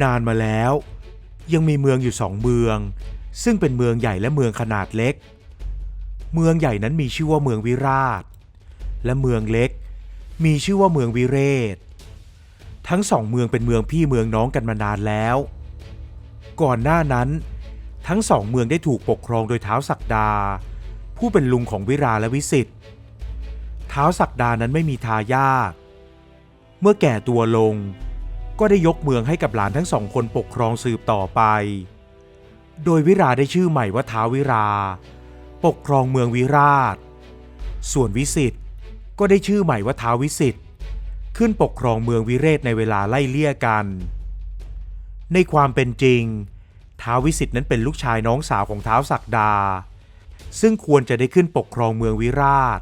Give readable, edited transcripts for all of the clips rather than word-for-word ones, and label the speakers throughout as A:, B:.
A: นานมาแล้วยังมีเมืองอยู่2 เมืองซึ่งเป็นเมืองใหญ่และเมืองขนาดเล็กเมืองใหญ่นั้นมีชื่อว่าเมืองวิราชและเมืองเล็กมีชื่อว่าเมืองวิเรศทั้ง2 เมืองเป็นเมืองพี่เมืองน้องกันมานานแล้วก่อนหน้านั้นทั้ง2 เมืองได้ถูกปกครองโดยท้าวศักดาผู้เป็นลุงของวิราและวิสิทธิ์ท้าวศักดานั้นไม่มีทายาทเมื่อแก่ตัวลงก็ได้ยกเมืองให้กับหลานทั้ง2 คนปกครองสืบต่อไปโดยวิราได้ชื่อใหม่ว่าท้าววิราปกครองเมืองวิราชส่วนวิสิทธิ์ก็ได้ชื่อใหม่ว่าท้าววิสิทธิ์ขึ้นปกครองเมืองวิเรศในเวลาไล่เลี่ยกันในความเป็นจริงท้าววิสิทธิ์นั้นเป็นลูกชายน้องสาวของท้าวศักดาซึ่งควรจะได้ขึ้นปกครองเมืองวิราช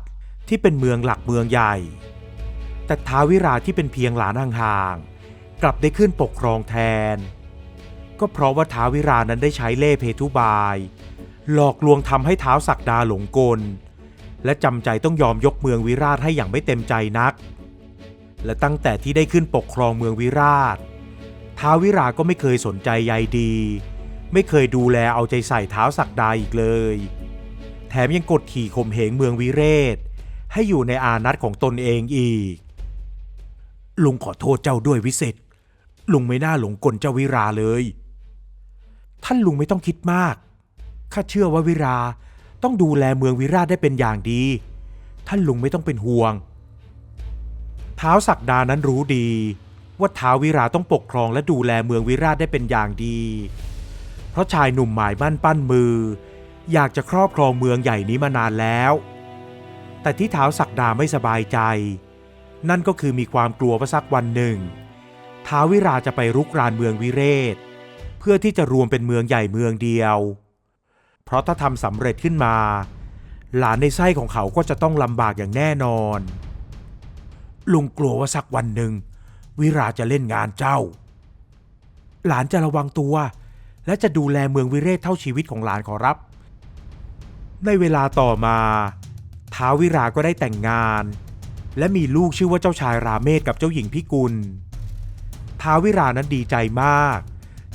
A: ที่เป็นเมืองหลักเมืองใหญ่แต่ท้าววิราที่เป็นเพียงหลานห่างๆกลับได้ขึ้นปกครองแทนก็เพราะว่าท้าววิรานั้นได้ใช้เล่ห์เพทุบายหลอกลวงทำให้ท้าวศักดาหลงกลและจำใจต้องยอมยกเมืองวิราชให้อย่างไม่เต็มใจนักและตั้งแต่ที่ได้ขึ้นปกครองเมืองวิราชท้าววิราก็ไม่เคยสนใจใยดีไม่เคยดูแลเอาใจใส่ท้าวศักดาอีกเลยแถมยังกดขี่ข่มเหงเมืองวิเรศให้อยู่ในอานัตของตนเองอีกลุงขอโทษเจ้าด้วยวิเศษลุงไม่น่าหลงกลเจ้าวิราเลยท่านลุงไม่ต้องคิดมากข้าเชื่อว่าวิราต้องดูแลเมืองวิราชได้เป็นอย่างดีท่านลุงไม่ต้องเป็นห่วงท้าวศักดานั้นรู้ดีว่าท้าววิราต้องปกครองและดูแลเมืองวิราชได้เป็นอย่างดีเพราะชายหนุ่มหมายมั่นปั้นมืออยากจะครอบครองเมืองใหญ่นี้มานานแล้วแต่ที่ท้าวศักดาไม่สบายใจนั่นก็คือมีความกลัวว่าสักวันหนึ่งท้าววิราจะไปรุกรานเมืองวิเรศเพื่อที่จะรวมเป็นเมืองใหญ่เมืองเดียวเพราะถ้าทำสำเร็จขึ้นมาหลานในไส้ของเขาก็จะต้องลำบากอย่างแน่นอนลุงกลัวว่าสักวันหนึ่งวิราจะเล่นงานเจ้าหลานจะระวังตัวและจะดูแลเมืองวิเรศเท่าชีวิตของหลานขอรับในเวลาต่อมาท้าววิราก็ได้แต่งงานและมีลูกชื่อว่าเจ้าชายราเมศกับเจ้าหญิงพิกุลท้าววิรานั้นดีใจมาก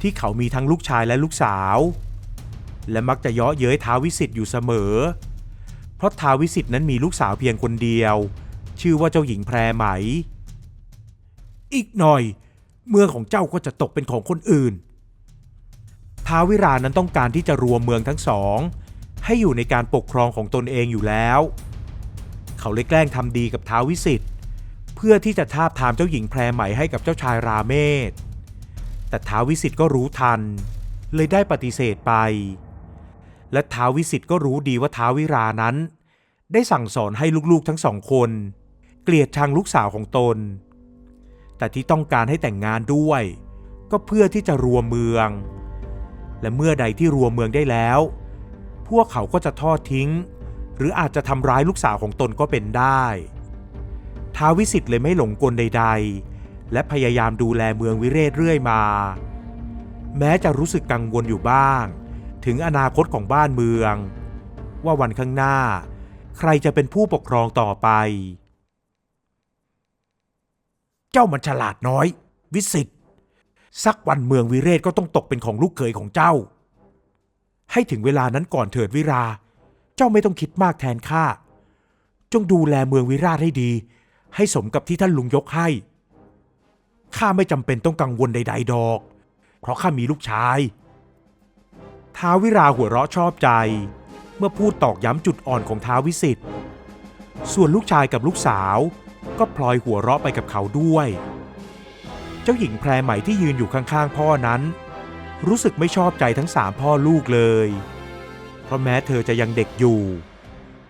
A: ที่เขามีทั้งลูกชายและลูกสาวและมักจะเยาะเย้ยท้าววิสิทธิ์อยู่เสมอเพราะท้าววิสิทธิ์นั้นมีลูกสาวเพียงคนเดียวชื่อว่าเจ้าหญิงแพรไหมอีกหน่อยเมืองของเจ้าก็จะตกเป็นของคนอื่นท้าววิรานั้นต้องการที่จะรวมเมืองทั้งสองให้อยู่ในการปกครองของตนเองอยู่แล้วเขาเลยแกล้งทำดีกับท้าววิสิทธิ์เพื่อที่จะทาบทามเจ้าหญิงแพรไหมให้กับเจ้าชายราเมศแต่ท้าววิสิทธิ์ก็รู้ทันเลยได้ปฏิเสธไปและท้าววิสิทธิ์ก็รู้ดีว่าท้าววิรานั้นได้สั่งสอนให้ลูกๆทั้ง2 คนเกลียดชังลูกสาวของตนแต่ที่ต้องการให้แต่งงานด้วยก็เพื่อที่จะรวมเมืองและเมื่อใดที่รวมเมืองได้แล้วพวกเขาก็จะทอดทิ้งหรืออาจจะทำร้ายลูกสาวของตนก็เป็นได้ท้าววิสิทธิ์เลยไม่หลงกลใดๆและพยายามดูแลเมืองวิเรศเรื่อยมาแม้จะรู้สึกกังวลอยู่บ้างถึงอนาคตของบ้านเมืองว่าวันข้างหน้าใครจะเป็นผู้ปกครองต่อไปเจ้ามันฉลาดน้อยวิสิทธิ์สักวันเมืองวิเรศก็ต้องตกเป็นของลูกเขยของเจ้าให้ถึงเวลานั้นก่อนเถิดวิราเจ้าไม่ต้องคิดมากแทนข้าจงดูแลเมืองวิราชให้ดีให้สมกับที่ท่านลุงยกให้ข้าไม่จำเป็นต้องกังวลใดๆดอกเพราะข้ามีลูกชายท้าววิราหัวเราะชอบใจเมื่อพูดตอกย้ำจุดอ่อนของท้าววิสิทธิ์ส่วนลูกชายกับลูกสาวก็พลอยหัวเราะไปกับเขาด้วยเจ้าหญิงแพรไหมที่ยืนอยู่ข้างๆพ่อนั้นรู้สึกไม่ชอบใจทั้ง3 พ่อลูกเลยเพราะแม้เธอจะยังเด็กอยู่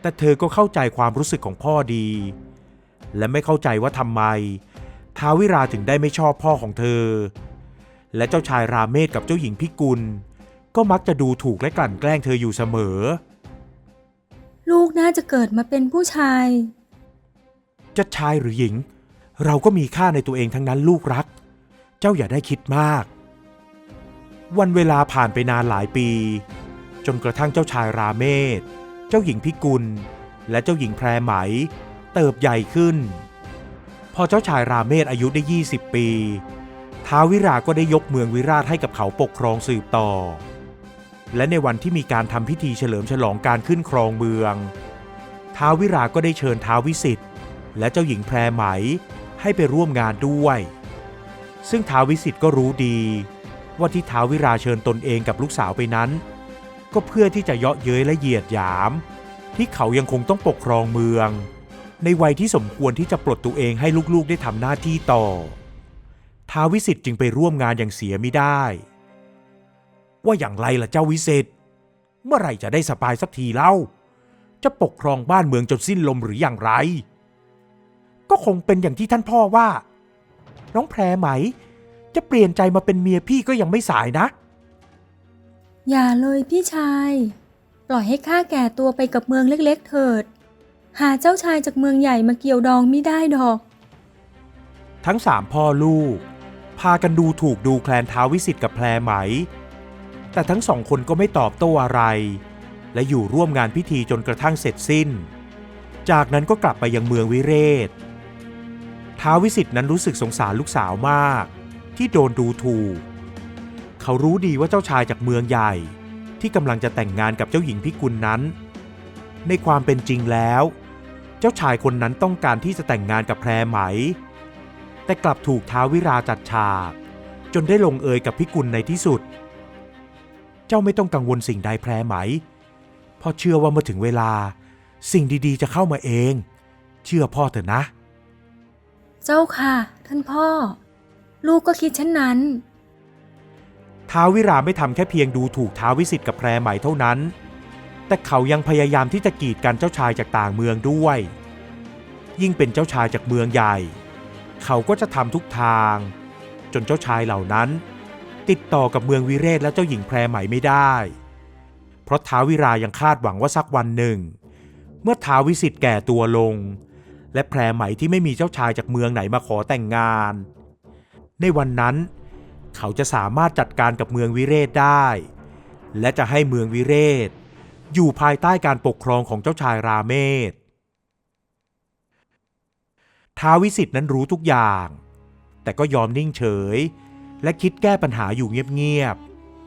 A: แต่เธอก็เข้าใจความรู้สึกของพ่อดีและไม่เข้าใจว่าทำไมท้าววิราถึงได้ไม่ชอบพ่อของเธอและเจ้าชายราเมศกับเจ้าหญิงพิกุลก็มักจะดูถูกและกลั่นแกล้งเธออยู่เสมอ
B: ลูกน่าจะเกิดมาเป็นผู้ชาย
A: จะชายหรือหญิงเราก็มีค่าในตัวเองทั้งนั้นลูกรักเจ้าอย่าได้คิดมากวันเวลาผ่านไปนานหลายปีจนกระทั่งเจ้าชายราเมศเจ้าหญิงพิกุลและเจ้าหญิงแพรไหมเติบใหญ่ขึ้นพอเจ้าชายราเมศอายุได้20 ปี ท้าววิราก็ได้ยกเมืองวิราชให้กับเขาปกครองสืบต่อและในวันที่มีการทำพิธีเฉลิมฉลองการขึ้นครองเมืองท้าววิราก็ได้เชิญท้าววิสิทธิ์และเจ้าหญิงแพรไหมให้ไปร่วมงานด้วยซึ่งท้าววิสิทธิ์ก็รู้ดีว่าที่ท้าววิราเชิญตนเองกับลูกสาวไปนั้นก็เพื่อที่จะเยาะเย้ยและเหยียดหยามที่เขายังคงต้องปกครองเมืองในวัยที่สมควรที่จะปลดตัวเองให้ลูกๆได้ทำหน้าที่ต่อท้าววิสิทธิ์จึงไปร่วมงานอย่างเสียมิได้ว่าอย่างไรล่ะเจ้าวิสิทธิ์เมื่อไหร่จะได้สบายสักทีเล่าจะปกครองบ้านเมืองจนสิ้นลมหรืออย่างไรก็คงเป็นอย่างที่ท่านพ่อว่าน้องแพรไหมจะเปลี่ยนใจมาเป็นเมียพี่ก็ยังไม่สายนะ
B: อย่าเลยพี่ชายปล่อยให้ข้าแก่ตัวไปกับเมืองเล็กๆเถิดหาเจ้าชายจากเมืองใหญ่มาเกี่ยวดองไม่ได้ดอก
A: ทั้งสามพ่อลูกพากันดูถูกดูแคลนท้าววิสิทธิ์กับแพรไหมแต่ทั้งสองคนก็ไม่ตอบโต้อะไรและอยู่ร่วมงานพิธีจนกระทั่งเสร็จสิ้นจากนั้นก็กลับไปยังเมืองวิเรศท้าววิสิทธิ์นั้นรู้สึกสงสารลูกสาวมากที่โดนดูถูกเขารู้ดีว่าเจ้าชายจากเมืองใหญ่ที่กำลังจะแต่งงานกับเจ้าหญิงพิกุลนั้นในความเป็นจริงแล้วเจ้าชายคนนั้นต้องการที่จะแต่งงานกับแพรไหมแต่กลับถูกท้าววิราจัดฉากจนได้ลงเอยกับพิกุลในที่สุดเจ้าไม่ต้องกังวลสิ่งใดแพรไหมเพราะเชื่อว่าเมื่อถึงเวลาสิ่งดีๆจะเข้ามาเองเชื่อพ่อเถอะนะ
B: เจ้าค่ะท่านพ่อลูกก็คิดเช่นนั้น
A: ท้าววิราไม่ทำแค่เพียงดูถูกท้าววิสิทธิ์กับแพรไหมเท่านั้นแต่เขายังพยายามที่จะกีดกันเจ้าชายจากต่างเมืองด้วยยิ่งเป็นเจ้าชายจากเมืองใหญ่เขาก็จะทำทุกทางจนเจ้าชายเหล่านั้นติดต่อกับเมืองวิเรศและเจ้าหญิงแพรไหมไม่ได้เพราะท้าววิรายังคาดหวังว่าสักวันหนึ่งเมื่อท้าววิสิทธิ์แก่ตัวลงและแพรไหมที่ไม่มีเจ้าชายจากเมืองไหนมาขอแต่งงานในวันนั้นเขาจะสามารถจัดการกับเมืองวิเรศได้และจะให้เมืองวิเรศอยู่ภายใต้การปกครองของเจ้าชายราเมศท้าววิสิทธิ์นั้นรู้ทุกอย่างแต่ก็ยอมนิ่งเฉยและคิดแก้ปัญหาอยู่เงียบ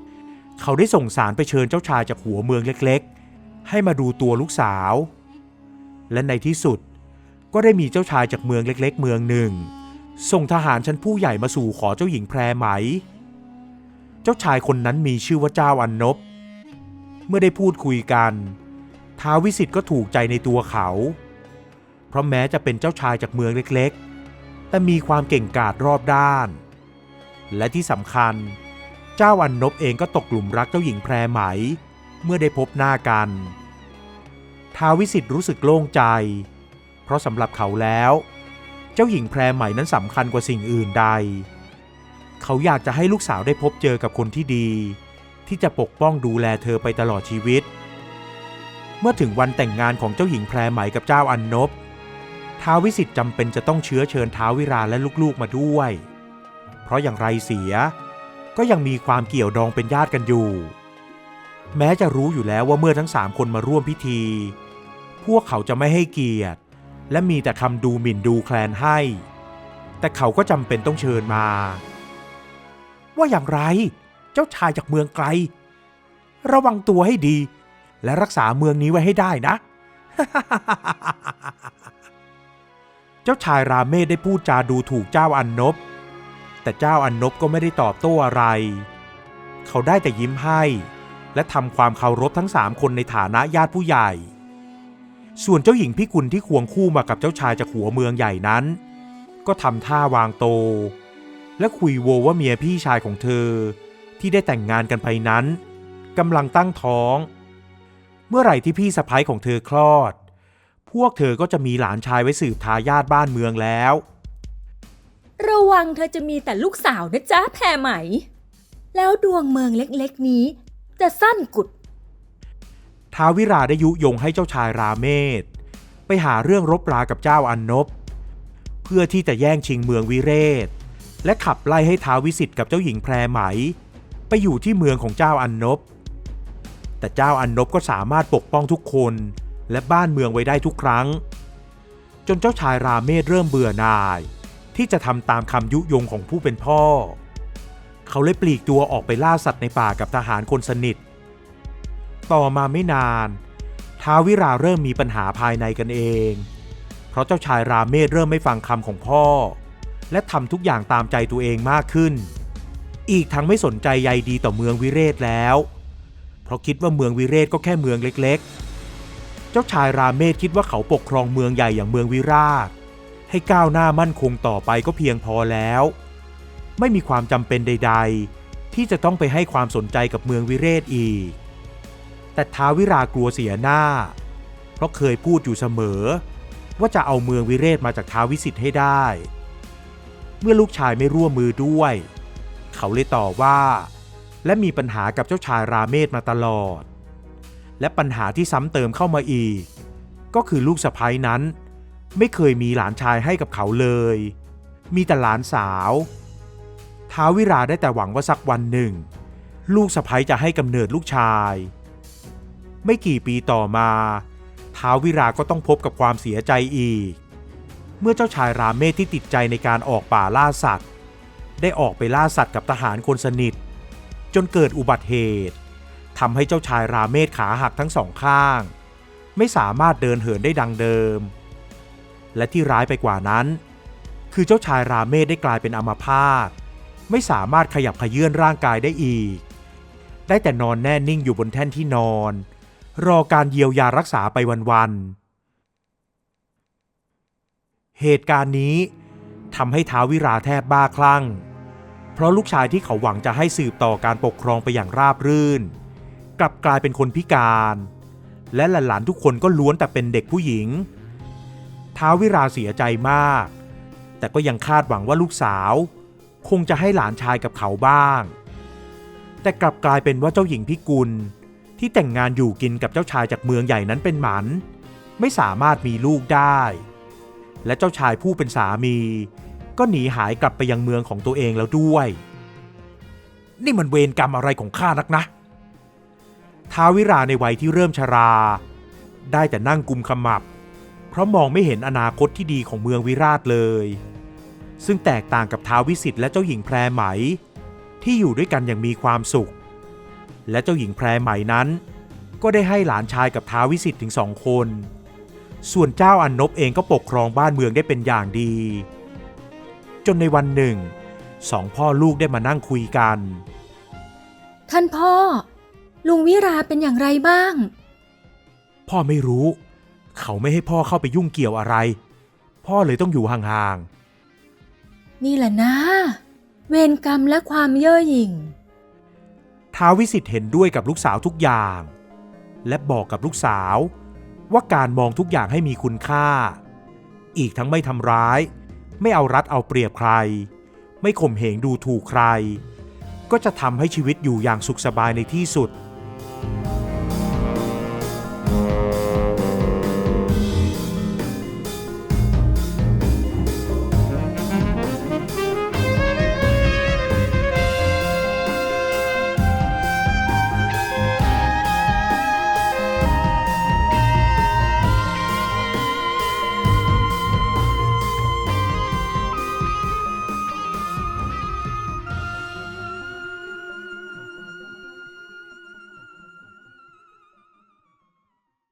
A: ๆเขาได้ส่งสารไปเชิญเจ้าชายจากหัวเมืองเล็กๆให้มาดูตัวลูกสาวและในที่สุดก็ได้มีเจ้าชายจากเมืองเล็กๆเมืองหนึ่งส่งทหารชั้นผู้ใหญ่มาสู่ขอเจ้าหญิงแพรไหมเจ้าชายคนนั้นมีชื่อว่าเจ้าอันนบเมื่อได้พูดคุยกันท้าววิสิทธิ์ก็ถูกใจในตัวเขาเพราะแม้จะเป็นเจ้าชายจากเมืองเล็กๆแต่มีความเก่งกาจรอบด้านและที่สำคัญเจ้าอันนบเองก็ตกหลุมรักเจ้าหญิงแพรไหมเมื่อได้พบหน้ากันท้าววิสิทธิ์รู้สึกโล่งใจเพราะสำหรับเขาแล้วเจ้าหญิงแพรไหมนั้นสำคัญกว่าสิ่งอื่นใดเขาอยากจะให้ลูกสาวได้พบเจอกับคนที่ดีที่จะปกป้องดูแลเธอไปตลอดชีวิตเมื่อถึงวันแต่งงานของเจ้าหญิงแพรไหมกับเจ้าอันนบท้าววิสิทธิ์จำเป็นจะต้องเชื้อเชิญท้าววิราและลูกๆมาด้วยเพราะอย่างไรเสียก็ยังมีความเกี่ยวดองเป็นญาติกันอยู่แม้จะรู้อยู่แล้วว่าเมื่อทั้ง3คนมาร่วมพิธีพวกเขาจะไม่ให้เกียรติและมีแต่คำดูหมิ่นดูแคลนให้แต่เขาก็จำเป็นต้องเชิญมาว่าอย่างไรเจ้าชายจากเมืองไกลระวังตัวให้ดีและรักษาเมืองนี้ไว้ให้ได้นะ เจ้าชายราเมศได้พูดจาดูถูกเจ้าอันนบแต่เจ้าอันนบก็ไม่ได้ตอบโต้อะไรเขาได้แต่ยิ้มให้และทำความเคารพทั้ง3คนในฐานะญาติผู้ใหญ่ส่วนเจ้าหญิงพิกุลที่ควงคู่มากับเจ้าชายจากหัวเมืองใหญ่นั้นก็ทำท่าวางโตและคุยโวว่าเมียพี่ชายของเธอที่ได้แต่งงานกันไปนั้นกำลังตั้งท้องเมื่อไหร่ที่พี่สะใภ้ของเธอคลอดพวกเธอก็จะมีหลานชายไว้สืบทายาทบ้านเมืองแล้ว
B: ระวังเธอจะมีแต่ลูกสาวนะจ๊ะแพรไหมแล้วดวงเมืองเล็กๆนี้จะสั้นกุด
A: ท้าววิราได้ยุยงให้เจ้าชายราเมศไปหาเรื่องรบรากับเจ้าอันนบเพื่อที่จะแย่งชิงเมืองวิเรศและขับไล่ให้ท้าววิสิทธิ์กับเจ้าหญิงแพรไหมไปอยู่ที่เมืองของเจ้าอันนบแต่เจ้าอันนบก็สามารถปกป้องทุกคนและบ้านเมืองไว้ได้ทุกครั้งจนเจ้าชายราเมศเริ่มเบื่อหน่ายที่จะทำตามคำยุยงของผู้เป็นพ่อ เขาเลยปลีกตัวออกไปล่าสัตว์ในป่ากับทหารคนสนิทต่อมาไม่นานท้าววิราเริ่มมีปัญหาภายในกันเองเพราะเจ้าชายราเมศเริ่มไม่ฟังคำของพ่อและทำทุกอย่างตามใจตัวเองมากขึ้นอีกทั้งไม่สนใจใยดีต่อเมืองวิเรศแล้วเพราะคิดว่าเมืองวิเรศก็แค่เมืองเล็กๆเจ้าชายราเมศคิดว่าเขาปกครองเมืองใหญ่อย่างเมืองวิราชให้ก้าวหน้ามั่นคงต่อไปก็เพียงพอแล้วไม่มีความจำเป็นใดๆที่จะต้องไปให้ความสนใจกับเมืองวิเรศอีกแต่ท้าววิรากลัวเสียหน้าเพราะเคยพูดอยู่เสมอว่าจะเอาเมืองวิเรศมาจากท้าววิสิทธิ์ให้ได้เมื่อลูกชายไม่ร่วมมือด้วยเขาเลยต่อว่าและมีปัญหากับเจ้าชายราเมศมาตลอดและปัญหาที่ซ้ำเติมเข้ามาอีกก็คือลูกสะใภ้นั้นไม่เคยมีหลานชายให้กับเขาเลยมีแต่หลานสาวท้าววิราได้แต่หวังว่าสักวันหนึ่งลูกสะใภ้จะให้กำเนิดลูกชายไม่กี่ปีต่อมาท้าววิราก็ต้องพบกับความเสียใจอีกเมื่อเจ้าชายราเมศที่ติดใจในการออกป่าล่าสัตว์ได้ออกไปล่าสัตว์กับทหารคนสนิทจนเกิดอุบัติเหตุทำให้เจ้าชายราเมศขาหักทั้งสองข้างไม่สามารถเดินเหินได้ดังเดิมและที่ร้ายไปกว่านั้นคือเจ้าชายราเมศได้กลายเป็นอัมพาตไม่สามารถขยับเขยื้อนร่างกายได้อีกได้แต่นอนแน่นิ่งอยู่บนแท่นที่นอนรอการเยียวยารักษาไปวันๆเหตุการณ์นี้ทำให้ท้าววิราแทบบ้าคลั่งเพราะลูกชายที่เขาหวังจะให้สืบต่อการปกครองไปอย่างราบรื่นกลับกลายเป็นคนพิการและหลานๆทุกคนก็ล้วนแต่เป็นเด็กผู้หญิงท้าววิราเสียใจมากแต่ก็ยังคาดหวังว่าลูกสาวคงจะให้หลานชายกับเขาบ้างแต่กลับกลายเป็นว่าเจ้าหญิงพิกุลที่แต่งงานอยู่กินกับเจ้าชายจากเมืองใหญ่นั้นเป็นหมันไม่สามารถมีลูกได้และเจ้าชายผู้เป็นสามีก็หนีหายกลับไปยังเมืองของตัวเองแล้วด้วยนี่มันเวรกรรมอะไรของข้านักนะท้าววิราในวัยที่เริ่มชราได้แต่นั่งกุมขมับเพราะมองไม่เห็นอนาคตที่ดีของเมืองวิราชเลยซึ่งแตกต่างกับท้าววิสิทธิ์และเจ้าหญิงแพรไหมที่อยู่ด้วยกันอย่างมีความสุขและเจ้าหญิงแพรไหมนั้นก็ได้ให้หลานชายกับท้าววิสิทธิ์ถึง2 คนส่วนเจ้าอันนบเองก็ปกครองบ้านเมืองได้เป็นอย่างดีจนในวันหนึ่ง2 พ่อลูกได้มานั่งคุยกัน
B: ท่านพ่อลุงวิราเป็นอย่างไรบ้าง
A: พ่อไม่รู้เขาไม่ให้พ่อเข้าไปยุ่งเกี่ยวอะไรพ่อเลยต้องอยู่ห่าง
B: ๆนี่แหละนะเวรกรรมและความเย่อหยิ่ง
A: ท้าววิสิทธิ์เห็นด้วยกับลูกสาวทุกอย่างและบอกกับลูกสาวว่าการมองทุกอย่างให้มีคุณค่าอีกทั้งไม่ทำร้ายไม่เอารัดเอาเปรียบใครไม่ข่มเหงดูถูกใครก็จะทำให้ชีวิตอยู่อย่างสุขสบายในที่สุด